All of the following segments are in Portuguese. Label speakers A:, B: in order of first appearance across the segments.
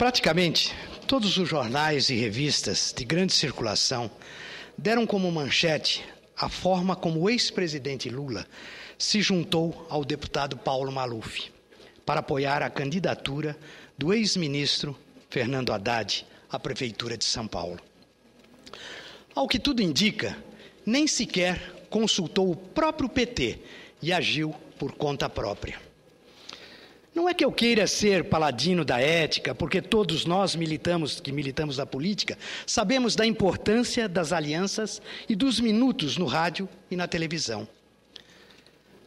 A: Praticamente todos os jornais e revistas de grande circulação deram como manchete a forma como o ex-presidente Lula se juntou ao deputado Paulo Maluf para apoiar a candidatura do ex-ministro Fernando Haddad à Prefeitura de São Paulo. Ao que tudo indica, nem sequer consultou o próprio PT e agiu por conta própria. Não é que eu queira ser paladino da ética, porque todos nós que militamos na política, sabemos da importância das alianças e dos minutos no rádio e na televisão.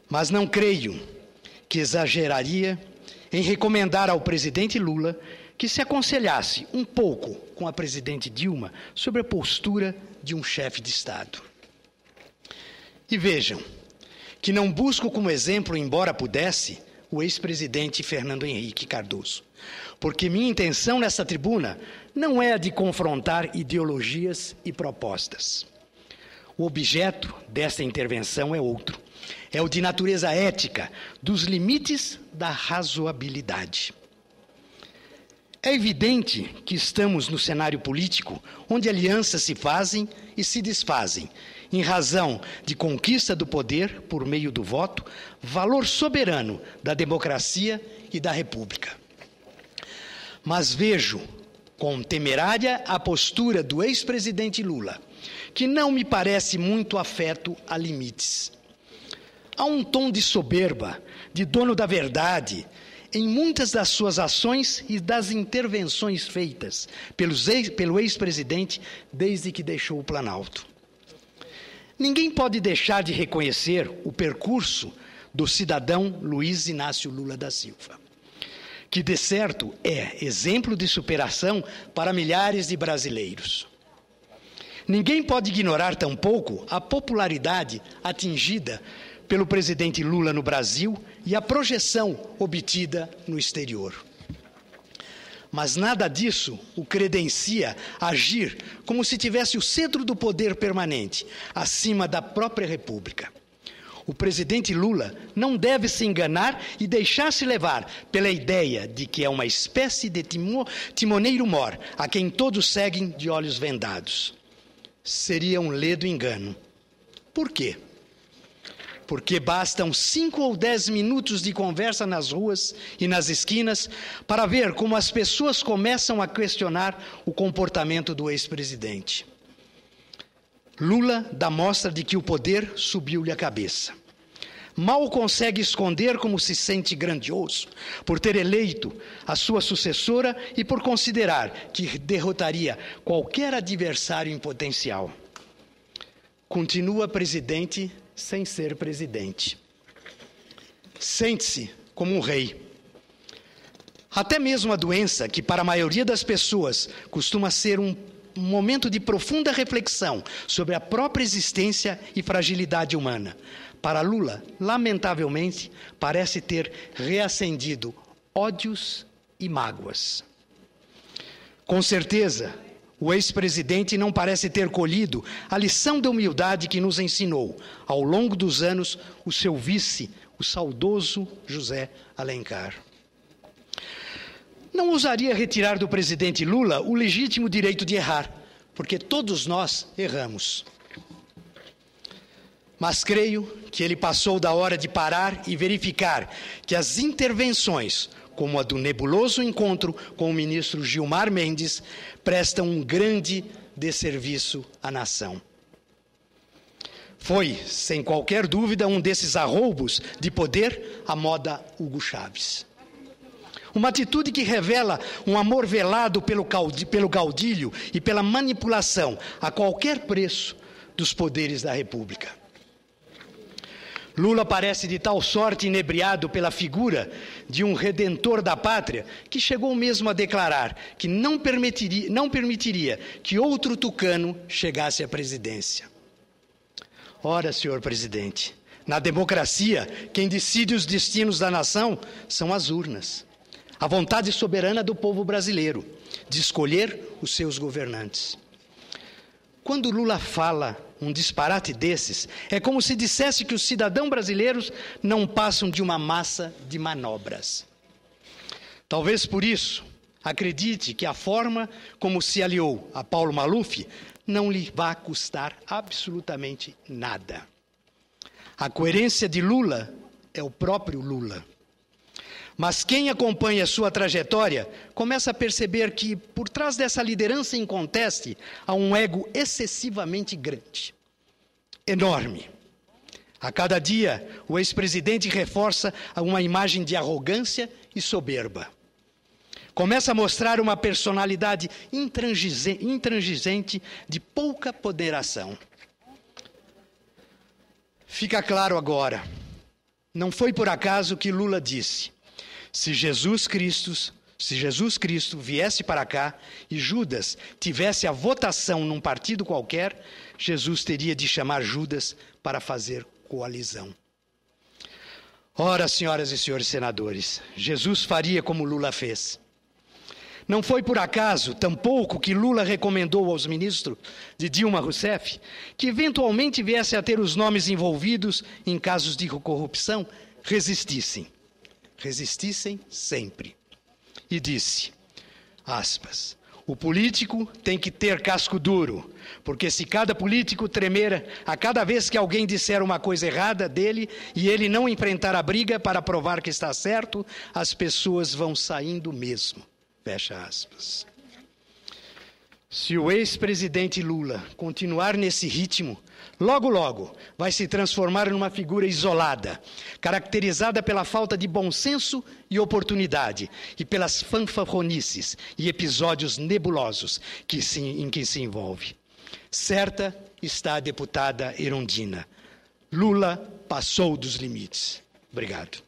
A: Mas não creio que exageraria em recomendar ao presidente Lula que se aconselhasse um pouco com a presidente Dilma sobre a postura de um chefe de Estado. E vejam, que não busco como exemplo, embora pudesse, o ex-presidente Fernando Henrique Cardoso, porque minha intenção nessa tribuna não é a de confrontar ideologias e propostas. O objeto desta intervenção é outro, é o de natureza ética, dos limites da razoabilidade. É evidente que estamos no cenário político onde alianças se fazem e se desfazem, em razão de conquista do poder por meio do voto, valor soberano da democracia e da república. Mas vejo com temerária a postura do ex-presidente Lula, que não me parece muito afeto a limites. Há um tom de soberba, de dono da verdade, em muitas das suas ações e das intervenções feitas pelo ex-presidente desde que deixou o Planalto. Ninguém pode deixar de reconhecer o percurso do cidadão Luiz Inácio Lula da Silva, que, de certo, é exemplo de superação para milhares de brasileiros. Ninguém pode ignorar tampouco a popularidade atingida pelo presidente Lula no Brasil e a projeção obtida no exterior. Mas nada disso o credencia a agir como se tivesse o centro do poder permanente, acima da própria República. O presidente Lula não deve se enganar e deixar-se levar pela ideia de que é uma espécie de timoneiro-mor, a quem todos seguem de olhos vendados. Seria um ledo engano. Por quê? Porque bastam 5 ou 10 minutos de conversa nas ruas e nas esquinas para ver como as pessoas começam a questionar o comportamento do ex-presidente. Lula dá mostra de que o poder subiu-lhe a cabeça. Mal consegue esconder como se sente grandioso por ter eleito a sua sucessora e por considerar que derrotaria qualquer adversário em potencial. Continua presidente sem ser presidente. Sente-se como um rei. Até mesmo a doença, que para a maioria das pessoas costuma ser um momento de profunda reflexão sobre a própria existência e fragilidade humana, para Lula, lamentavelmente, parece ter reacendido ódios e mágoas. Com certeza, o ex-presidente não parece ter colhido a lição da humildade que nos ensinou, ao longo dos anos, o seu vice, o saudoso José Alencar. Não ousaria retirar do presidente Lula o legítimo direito de errar, porque todos nós erramos. Mas creio que ele passou da hora de parar e verificar que as intervenções, como a do nebuloso encontro com o ministro Gilmar Mendes, prestam um grande desserviço à nação. Foi, sem qualquer dúvida, um desses arroubos de poder à moda Hugo Chávez. Uma atitude que revela um amor velado pelo gaudilho e pela manipulação a qualquer preço dos poderes da República. Lula parece de tal sorte inebriado pela figura de um redentor da pátria que chegou mesmo a declarar que não permitiria que outro tucano chegasse à presidência. Ora, senhor presidente, na democracia, quem decide os destinos da nação são as urnas. A vontade soberana do povo brasileiro de escolher os seus governantes. Quando Lula fala um disparate desses, é como se dissesse que os cidadãos brasileiros não passam de uma massa de manobras. Talvez por isso, Acredite que a forma como se aliou a Paulo Maluf não lhe vai custar absolutamente nada. A coerência de Lula é o próprio Lula. Mas quem acompanha sua trajetória começa a perceber que, por trás dessa liderança em conteste, há um ego excessivamente grande, enorme. A cada dia, o ex-presidente reforça uma imagem de arrogância e soberba. Começa a mostrar uma personalidade intransigente de pouca ponderação. Fica claro agora, não foi por acaso que Lula disse: se Jesus Cristo viesse para cá e Judas tivesse a votação num partido qualquer, Jesus teria de chamar Judas para fazer coalizão. Ora, senhoras e senhores senadores, Jesus faria como Lula fez. Não foi por acaso, tampouco, que Lula recomendou aos ministros de Dilma Rousseff que eventualmente viesse a ter os nomes envolvidos em casos de corrupção, resistissem sempre. E disse, aspas, o político tem que ter casco duro, porque se cada político tremer a cada vez que alguém disser uma coisa errada dele e ele não enfrentar a briga para provar que está certo, as pessoas vão saindo mesmo. Fecha aspas. Se o ex-presidente Lula continuar nesse ritmo, logo, logo vai se transformar numa figura isolada, caracterizada pela falta de bom senso e oportunidade e pelas fanfarronices e episódios nebulosos em que se envolve. Certa está a deputada Erundina. Lula passou dos limites. Obrigado.